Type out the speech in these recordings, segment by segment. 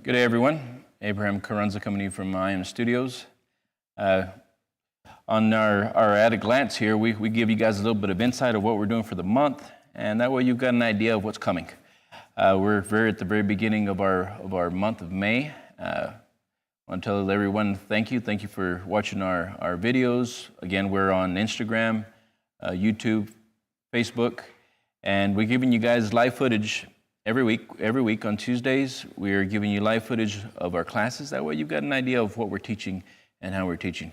Good day, everyone. Abraham Carranza coming to you from IM Studios. On our at a glance here, we give you guys a little bit of insight of what we're doing for the month, and that way you've got an idea of what's coming. We're at the very beginning of our month of May. I want to tell everyone thank you. Thank you for watching our videos. Again, we're on Instagram, YouTube, Facebook, and we're giving you guys live footage every week on Tuesdays. We're giving you live footage of our classes. That way you've got an idea of what we're teaching and how we're teaching.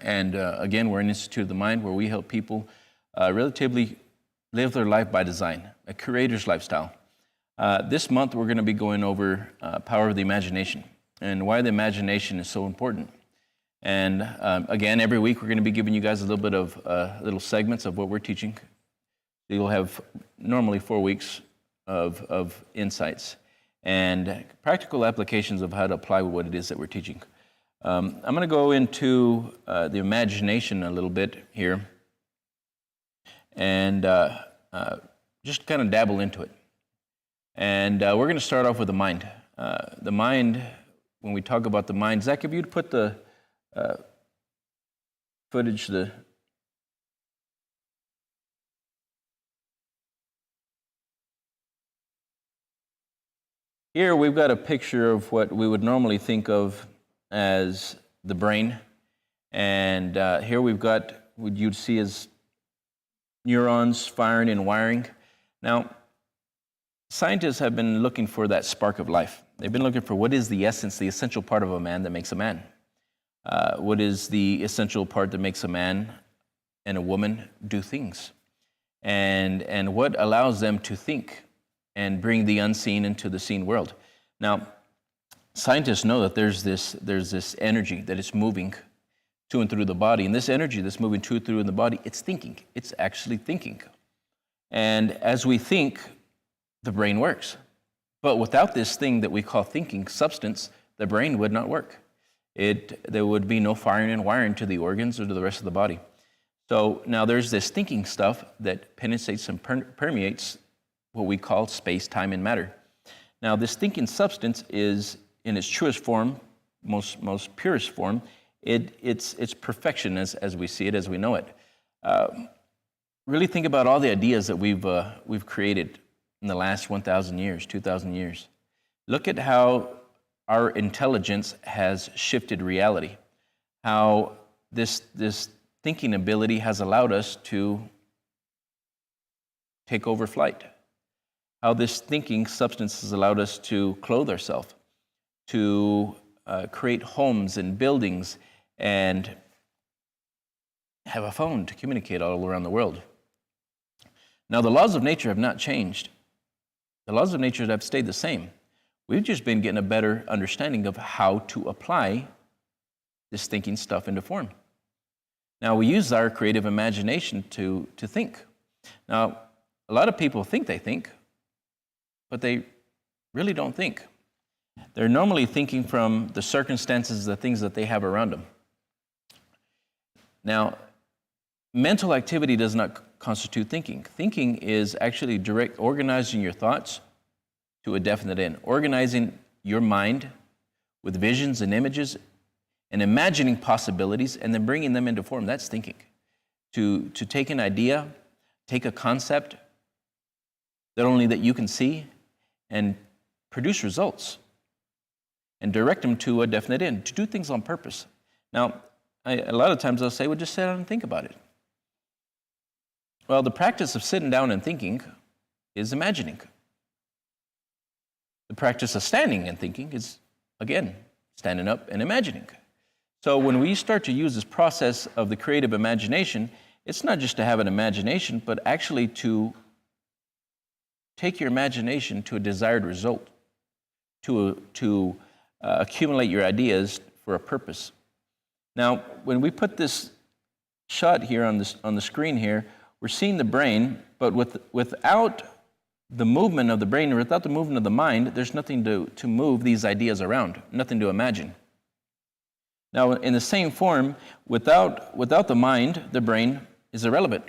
And again, we're an Institute of the Mind where we help people relatively live their life by design, a creator's lifestyle. This month, we're going to be going over power of the imagination and why the imagination is so important. And again, every week, we're going to be giving you guys a little bit of little segments of what we're teaching. So you'll have normally 4 weeks of insights and practical applications of how to apply what it is that we're teaching. I'm going to go into the imagination a little bit here and just kind of dabble into it. And we're going to start off with the mind. The mind, when we talk about the mind, Zach, if you'd put the footage, here we've got a picture of what we would normally think of as the brain. And here we've got what you'd see as neurons firing and wiring. Now, scientists have been looking for that spark of life. They've been looking for what is the essence, the essential part of a man that makes a man. What is the essential part that makes a man and a woman do things? And what allows them to think and bring the unseen into the seen world. Now, scientists know that there's this energy that is moving to and through the body, and this energy that's moving to and through in the body, it's thinking. It's actually thinking. And as we think, the brain works. But without this thing that we call thinking substance, the brain would not work. There would be no firing and wiring to the organs or to the rest of the body. So now there's this thinking stuff that penetrates and permeates what we call space, time, and matter. Now, this thinking substance is, in its truest form, most purest form, it's perfection as we see it, as we know it. Really think about all the ideas that we've created in the last 1,000 years, 2,000 years. Look at how our intelligence has shifted reality, how this thinking ability has allowed us to take over flight, how this thinking substance has allowed us to clothe ourselves, to create homes and buildings, and have a phone to communicate all around the world. Now, the laws of nature have not changed. The laws of nature have stayed the same. We've just been getting a better understanding of how to apply this thinking stuff into form. Now, we use our creative imagination to think. Now, a lot of people think they think, but they really don't think. They're normally thinking from the circumstances, the things that they have around them. Now, mental activity does not constitute thinking. Thinking is actually direct organizing your thoughts to a definite end, organizing your mind with visions and images and imagining possibilities and then bringing them into form. That's thinking. To take an idea, take a concept that only that you can see and produce results and direct them to a definite end, to do things on purpose. Now, a lot of times I'll say, well, just sit down and think about it. Well, the practice of sitting down and thinking is imagining. The practice of standing and thinking is, again, standing up and imagining. So when we start to use this process of the creative imagination, it's not just to have an imagination, but actually to take your imagination to a desired result, to accumulate your ideas for a purpose. Now, when we put this shot here on the screen here, we're seeing the brain, but without the movement of the brain or without the movement of the mind, there's nothing to move these ideas around, nothing to imagine. Now, in the same form, without the mind, the brain is irrelevant.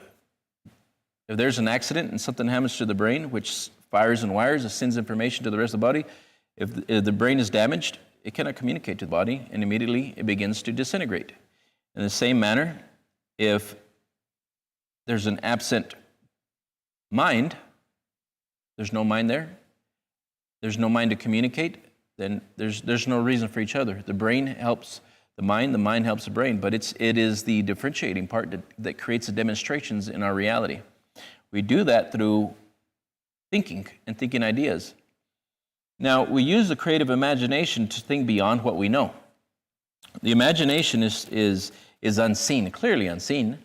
If there's an accident and something happens to the brain, which fires and wires, it sends information to the rest of the body, if the brain is damaged, it cannot communicate to the body, and immediately it begins to disintegrate. In the same manner, if there's an absent mind, there's no mind there, there's no mind to communicate, then there's no reason for each other. The brain helps the mind helps the brain, but it is the differentiating part that creates the demonstrations in our reality. We do that through thinking and thinking ideas. Now, we use the creative imagination to think beyond what we know. The imagination is unseen, clearly unseen,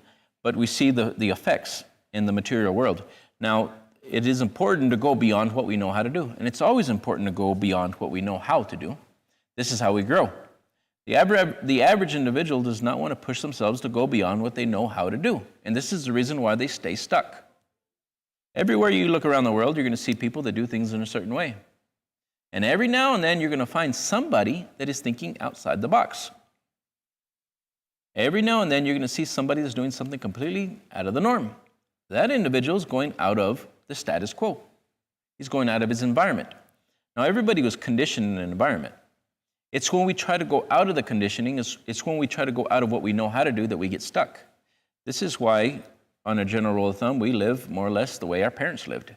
but we see the effects in the material world. Now, it is important to go beyond what we know how to do, and it's always important to go beyond what we know how to do. This is how we grow. The average individual does not want to push themselves to go beyond what they know how to do, and this is the reason why they stay stuck. Everywhere you look around the world, you're going to see people that do things in a certain way. And every now and then, you're going to find somebody that is thinking outside the box. Every now and then, you're going to see somebody that's doing something completely out of the norm. That individual is going out of the status quo. He's going out of his environment. Now, everybody was conditioned in an environment. It's when we try to go out of the conditioning, it's when we try to go out of what we know how to do that we get stuck. This is why, on a general rule of thumb, we live more or less the way our parents lived.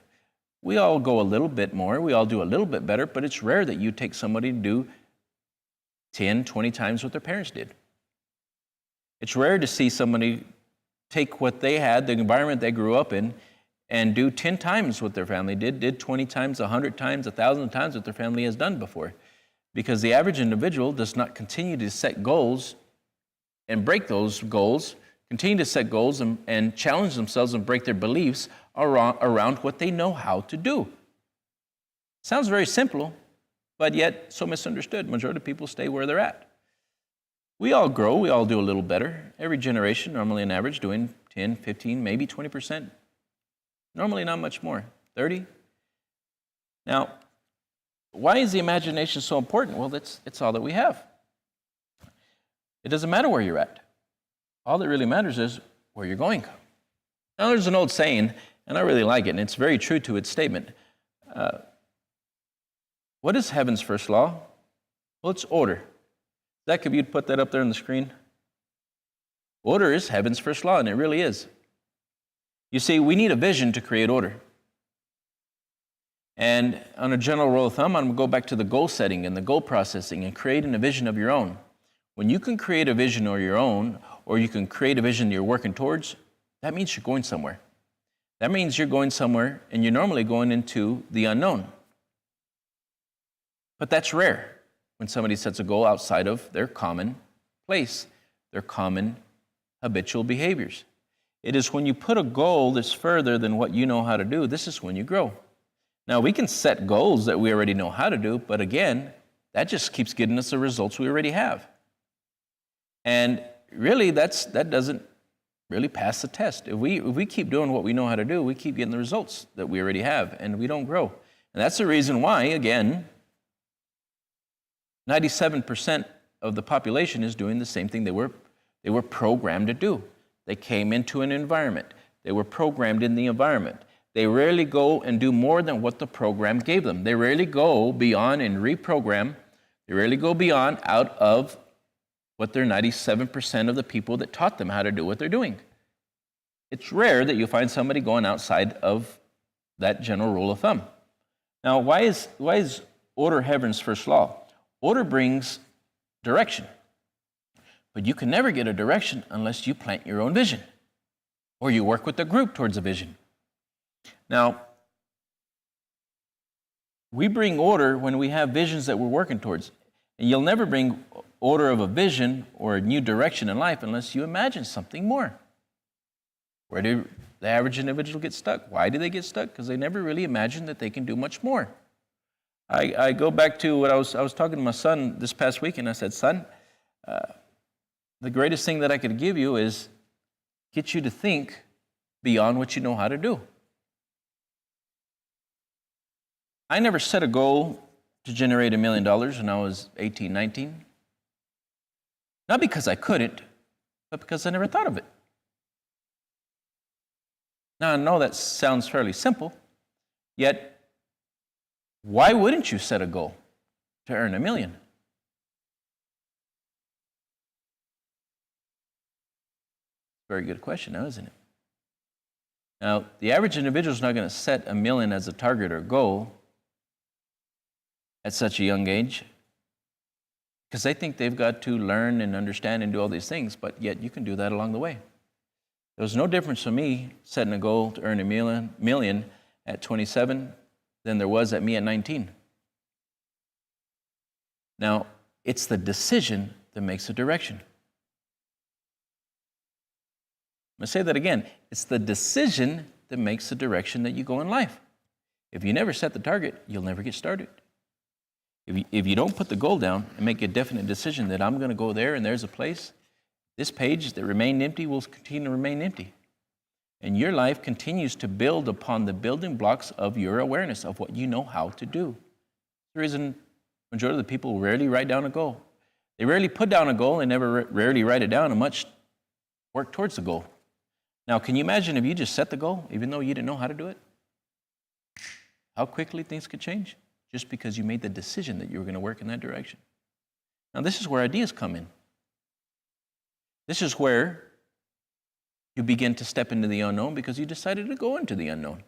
We all go a little bit more, we all do a little bit better, but it's rare that you take somebody to do 10, 20 times what their parents did. It's rare to see somebody take what they had, the environment they grew up in, and do 10 times what their family did 20 times, 100 times, 1,000 times what their family has done before. Because the average individual does not continue to set goals and break those goals, continue to set goals and challenge themselves and break their beliefs around what they know how to do. Sounds very simple, but yet so misunderstood. Majority of people stay where they're at. We all grow, we all do a little better. Every generation, normally on average, doing 10, 15, maybe 20%. Normally not much more, 30. Now, why is the imagination so important? Well, it's all that we have. It doesn't matter where you're at. All that really matters is where you're going. Now, there's an old saying, and I really like it, and it's very true to its statement. What is heaven's first law? Well, it's order. Zach, if you'd put that up there on the screen. Order is heaven's first law, and it really is. You see, we need a vision to create order. And on a general rule of thumb, I'm going to go back to the goal setting and the goal processing and creating a vision of your own. When you can create a vision of your own, or you can create a vision you're working towards, that means you're going somewhere. That means you're going somewhere, and you're normally going into the unknown. But that's rare when somebody sets a goal outside of their common place, their common habitual behaviors. It is when you put a goal that's further than what you know how to do, this is when you grow. Now, we can set goals that we already know how to do, but again, that just keeps getting us the results we already have. And really, that doesn't really pass the test. If we keep doing what we know how to do, we keep getting the results that we already have, and we don't grow. And that's the reason why, again, 97% of the population is doing the same thing they were programmed to do. They came into an environment. They were programmed in the environment. They rarely go and do more than what the program gave them. They rarely go beyond and reprogram. They rarely go beyond out of what their 97% of the people that taught them how to do what they're doing. It's rare that you find somebody going outside of that general rule of thumb. Now, why is order heaven's first law? Order brings direction. But you can never get a direction unless you plant your own vision or you work with a group towards a vision. Now, we bring order when we have visions that we're working towards. And you'll never bring order of a vision or a new direction in life unless you imagine something more. Where do the average individual get stuck? Why do they get stuck? Because they never really imagine that they can do much more. I go back to what I was talking to my son this past week, and I said, son, the greatest thing that I could give you is get you to think beyond what you know how to do. I never set a goal to generate $1 million when I was 18, 19. Not because I couldn't, but because I never thought of it. Now, I know that sounds fairly simple, yet why wouldn't you set a goal to earn $1 million? Very good question now, isn't it? Now, the average individual is not going to set $1 million as a target or goal at such a young age because they think they've got to learn and understand and do all these things, but yet you can do that along the way. There was no difference for me setting a goal to earn $1 million at 27 than there was at me at 19. Now, it's the decision that makes the direction. I'm going to say that again. It's the decision that makes the direction that you go in life. If you never set the target, you'll never get started. If you don't put the goal down and make a definite decision that I'm going to go there and there's a place, this page that remained empty will continue to remain empty. And your life continues to build upon the building blocks of your awareness of what you know how to do. The reason the majority of the people rarely write down a goal. They rarely put down a goal and rarely write it down and much work towards the goal. Now, can you imagine if you just set the goal, even though you didn't know how to do it? How quickly things could change just because you made the decision that you were going to work in that direction. Now, this is where ideas come in. This is where you begin to step into the unknown because you decided to go into the unknown.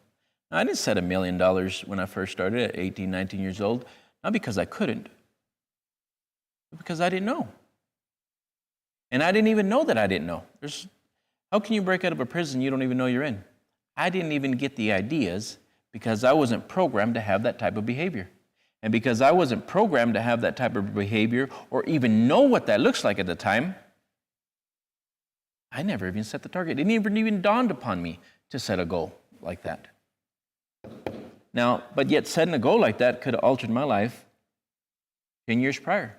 Now, I didn't set $1 million when I first started at 18, 19 years old, not because I couldn't, but because I didn't know. And I didn't even know that I didn't know. How can you break out of a prison you don't even know you're in? I didn't even get the ideas because I wasn't programmed to have that type of behavior. And because I wasn't programmed to have that type of behavior or even know what that looks like at the time, I never even set the target. It never even dawned upon me to set a goal like that. Now, but yet setting a goal like that could have altered my life 10 years prior.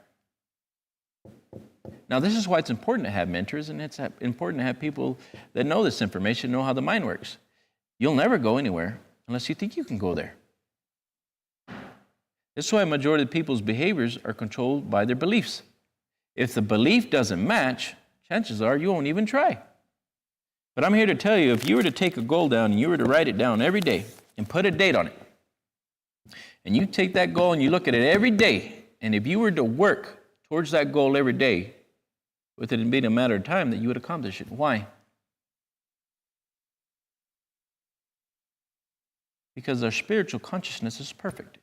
Now, this is why it's important to have mentors, and it's important to have people that know this information, know how the mind works. You'll never go anywhere unless you think you can go there. This is why a majority of people's behaviors are controlled by their beliefs. If the belief doesn't match, chances are you won't even try. But I'm here to tell you, if you were to take a goal down and you were to write it down every day and put a date on it, and you take that goal and you look at it every day, and if you were to work towards that goal every day, with it being a matter of time that you would accomplish it. Why? Because our spiritual consciousness is perfect.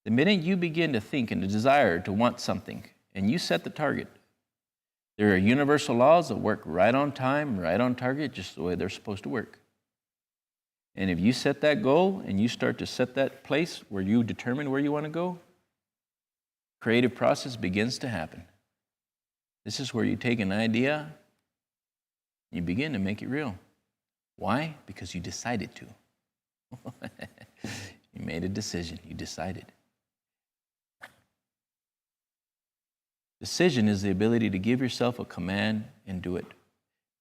The minute you begin to think and to desire to want something, and you set the target, there are universal laws that work right on time, right on target, just the way they're supposed to work. And if you set that goal and you start to set that place where you determine where you want to go, creative process begins to happen. This is where you take an idea, you begin to make it real. Why? Because you decided to. You made a decision. You decided. Decision is the ability to give yourself a command and do it.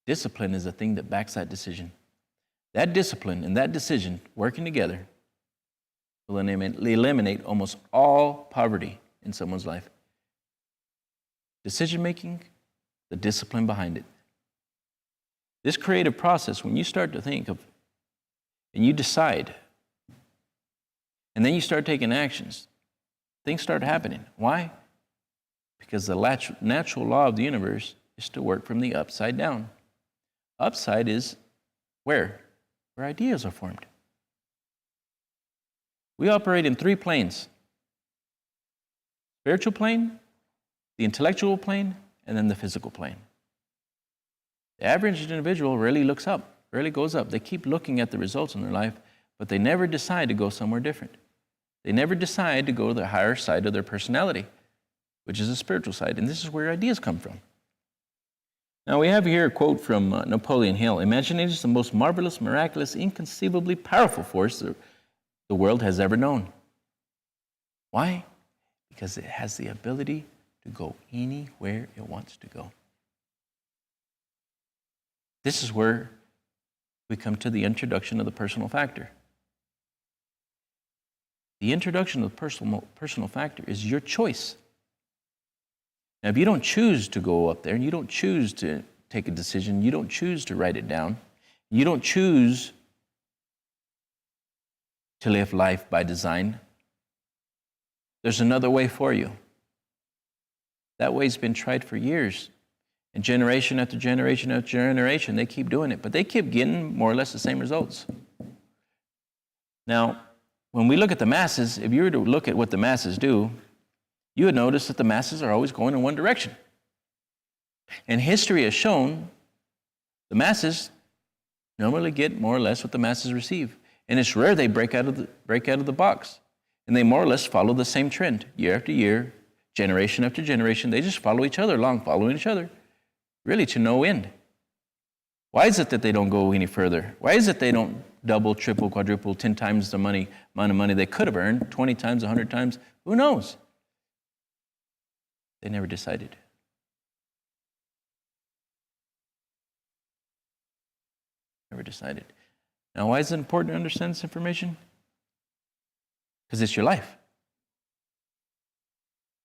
Discipline is the thing that backs that decision. That discipline and that decision working together will eliminate almost all poverty in someone's life. Decision making, the discipline behind it. This creative process, when you start to think of, and you decide, and then you start taking actions, things start happening. Why? Because the natural law of the universe is to work from the upside down. Upside is where? Where ideas are formed. We operate in 3 planes. Spiritual plane, the intellectual plane, and then the physical plane. The average individual rarely looks up, rarely goes up. They keep looking at the results in their life, but they never decide to go somewhere different. They never decide to go to the higher side of their personality, which is the spiritual side, and this is where ideas come from. Now, we have here a quote from Napoleon Hill. Imagination is the most marvelous, miraculous, inconceivably powerful force the world has ever known. Why? Because it has the ability to go anywhere it wants to go. This is where we come to the introduction of the personal factor. The introduction of the personal factor is your choice. Now, if you don't choose to go up there, and you don't choose to take a decision, you don't choose to write it down, you don't choose to live life by design, there's another way for you. That way's been tried for years. And generation after generation after generation, they keep doing it. But they keep getting more or less the same results. Now, when we look at the masses, if you were to look at what the masses do, you would notice that the masses are always going in one direction. And history has shown the masses normally get more or less what the masses receive. And it's rare they break out of the box. And they more or less follow the same trend year after year, generation after generation. They just follow each other along, following each other, really to no end. Why is it that they don't go any further? Why is it they don't double, triple, quadruple, 10 times the amount of money they could have earned, 20 times, 100 times? Who knows? They never decided. Never decided. Now, why is it important to understand this information? Because it's your life.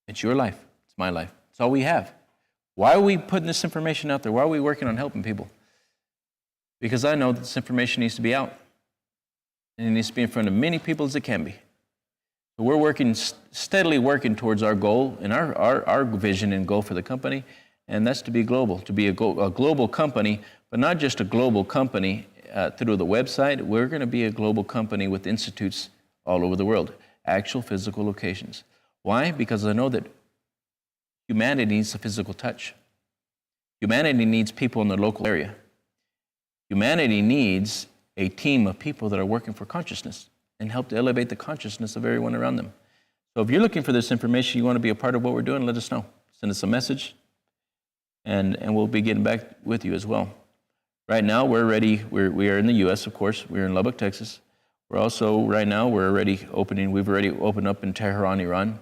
It's your life. It's my life. It's all we have. Why are we putting this information out there? Why are we working on helping people? Because I know that this information needs to be out. And it needs to be in front of many people as it can be. So we're steadily working towards our goal and our vision and goal for the company, and that's to be global, to be a global company, but not just a global company through the website. We're going to be a global company with institutes all over the world, actual physical locations. Why? Because I know that humanity needs a physical touch. Humanity needs people in the local area. Humanity needs a team of people that are working for consciousness and help to elevate the consciousness of everyone around them. So if you're looking for this information, you want to be a part of what we're doing, let us know. Send us a message, and we'll be getting back with you as well. Right now, we're ready. We are in the U.S., of course. We're in Lubbock, Texas. We're also, right now, we've already opened up in Tehran, Iran,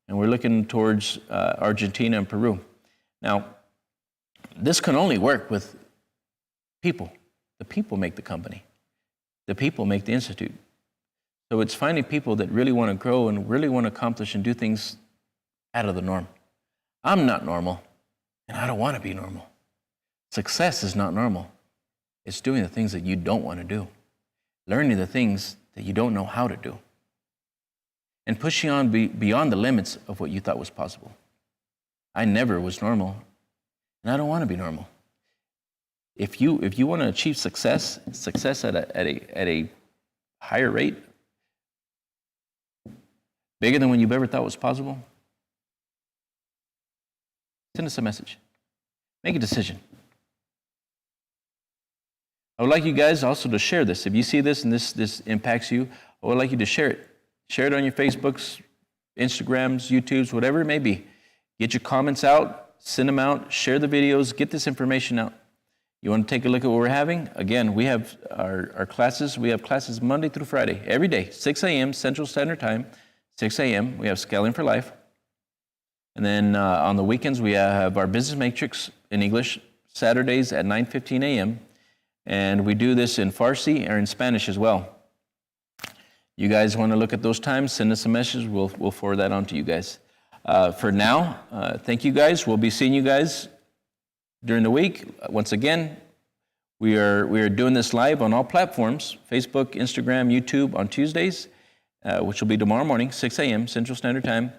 and we're looking towards Argentina and Peru. Now, this can only work with people. The people make the company. The people make the institute. So it's finding people that really want to grow and really want to accomplish and do things out of the norm. I'm not normal, and I don't want to be normal. Success is not normal. It's doing the things that you don't want to do, learning the things that you don't know how to do. and push you on beyond the limits of what you thought was possible. I never was normal, and I don't want to be normal. If you want to achieve success at a higher rate, bigger than what you've ever thought was possible, send us a message. Make a decision. I would like you guys also to share this. If you see this and this impacts you, I would like you to share it. Share it on your Facebooks, Instagrams, YouTubes, whatever it may be. Get your comments out, send them out, share the videos, get this information out. You want to take a look at what we're having? Again, we have our classes. We have classes Monday through Friday, every day, 6 a.m. Central Standard Time, 6 a.m. We have Scaling for Life. And then on the weekends, we have our Business Matrix in English, Saturdays at 9:15 a.m. And we do this in Farsi or in Spanish as well. You guys want to look at those times, send us a message. We'll forward that on to you guys. For now, thank you guys. We'll be seeing you guys during the week. Once again, we are doing this live on all platforms, Facebook, Instagram, YouTube on Tuesdays, which will be tomorrow morning, 6 a.m. Central Standard Time.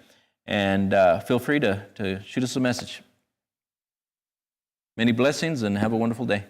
And feel free to shoot us a message. Many blessings and have a wonderful day.